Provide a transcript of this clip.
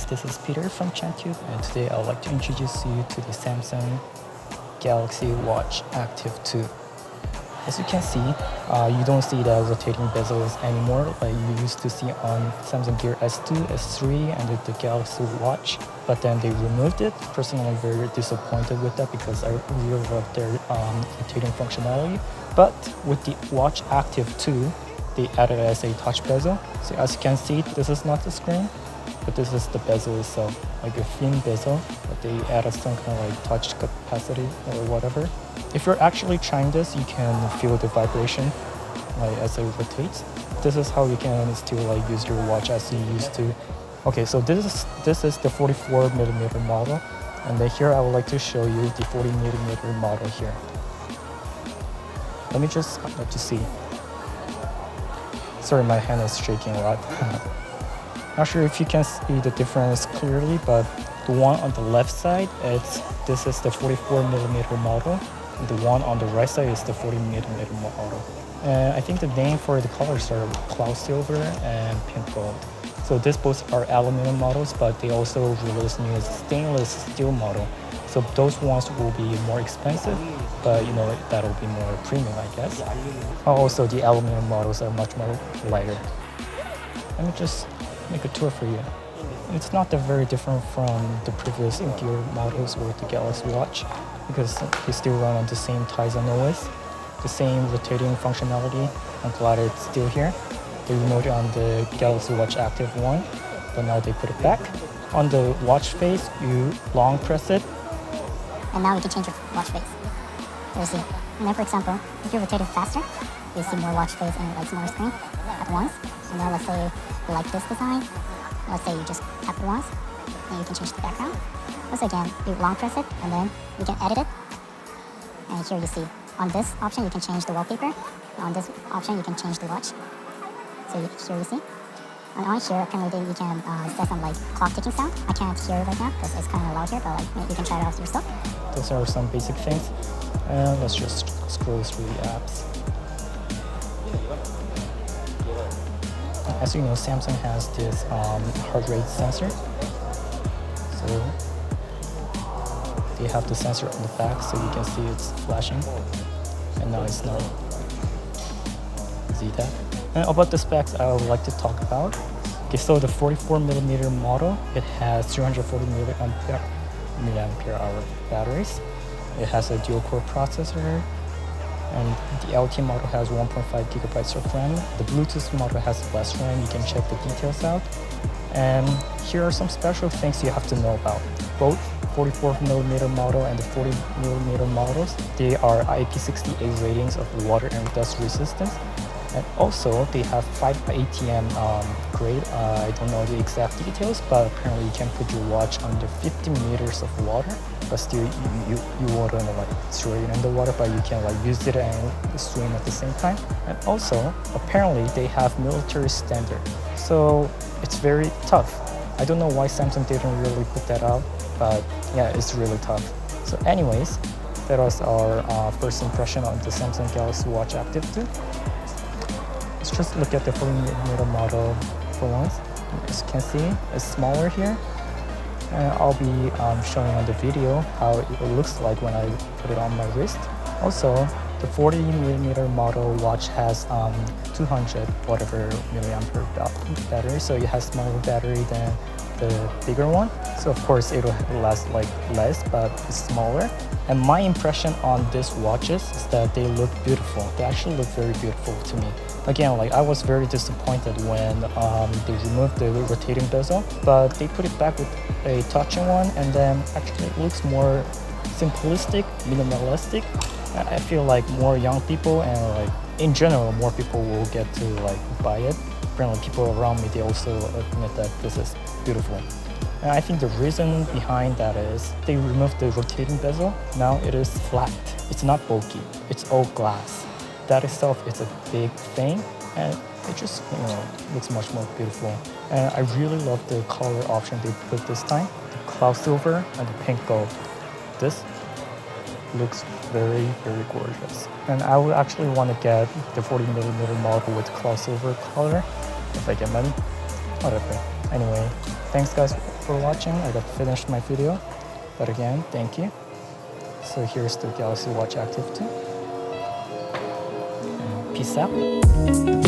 this is Peter from ChanTube, and today I would like to introduce you to the Samsung Galaxy Watch Active 2. As you can see, you don't see the rotating bezels anymore like you used to see on Samsung Gear S2, S3, and the Galaxy Watch, but then they removed it. Personally, I'm very disappointed with that because I really love their rotating functionality. But with the Watch Active 2, they added as a touch bezel. So as you can see, this is not the screen, but this is the bezel itself, like a thin bezel, but they added some kind of like touch capacity or whatever. If you're actually trying this, you can feel the vibration like as it rotates. This is how you can still like use your watch as you used to. Okay, so this is the 44mm model, and then here I would like to show you the 40mm model here. Let me just let you see. Sorry, my hand is shaking a lot. Not sure if you can see the difference clearly, but the one on the left side, this is the 44mm model, and the one on the right side is the 40mm model. And I think the name for the colors are cloud silver and pink gold. So these both are aluminum models, but they also released new stainless steel model. So those ones will be more expensive, but you know, that'll be more premium, I guess. Also, the aluminum models are much more lighter. Let me just make a tour for you. It's not that very different from the previous Gear models with the Galaxy Watch, because they still run on the same Tizen OS, the same rotating functionality. I'm glad it's still here. They removed it on the Galaxy Watch Active 1, but now they put it back. On the watch face, you long press it, and now you can change your watch face. There you see. And then, for example, if you rotate it faster, you see more watch face and like smaller screen at once. And then let's say you like this design. Let's say you just tap it once, and you can change the background. Once again, you long press it, and then you can edit it. And here you see, on this option you can change the wallpaper. On this option you can change the watch. So here you see. And on here, apparently you can set some like clock ticking sound. I can't hear it right now because it's kind of loud here, but like maybe you can try it out yourself. Those are some basic things. And let's just scroll through the apps. As you know, Samsung has this heart rate sensor. So they have the sensor on the back, so you can see it's flashing. And now it's not. See that? And about the specs, I would like to talk about. Okay, so the 44mm model, it has 340 milliampere hour batteries. It has a dual-core processor, and the LT model has 1.5 gigabytes of RAM. The Bluetooth model has less RAM. You can check the details out. And here are some special things you have to know about. Both 44mm model and the 40mm models, they are IP68 ratings of water and dust resistance. And also, they have 5 ATM grade. I don't know the exact details, but apparently you can put your watch under 50 meters of water, but still you wouldn't like throw it in the water, but you can like use it and swim at the same time. And also, apparently they have military standard, so it's very tough. I don't know why Samsung didn't really put that out, but yeah, it's really tough. So anyways, that was our first impression on the Samsung Galaxy Watch Active 2. Let's just look at the 40mm model for once. As you can see, it's smaller here. And I'll be showing on the video how it looks like when I put it on my wrist. Also, the 40mm model watch has 200 whatever milliampere battery, so it has smaller battery than the bigger one. So of course it'll last like less, but it's smaller. And my impression on these watches is that they look beautiful. They actually look very beautiful to me. Again, like I was very disappointed when they removed the rotating bezel, but they put it back with a touching one, and then actually it looks more simplistic, minimalistic. I feel like more young people and like in general more people will get to like buy it. Apparently people around me, they also admit that this is beautiful. And I think the reason behind that is they removed the rotating bezel. Now it is flat. It's not bulky. It's all glass. That itself is a big thing, and it just looks much more beautiful. And I really love the color option they put this time, the cloud silver and the pink gold. This looks very, very gorgeous. And I would actually want to get the 40mm model with cloud silver color if I get money. Whatever. Anyway, thanks guys for watching. I got finished my video. But again, thank you. So here's the Galaxy Watch Active 2. And peace out.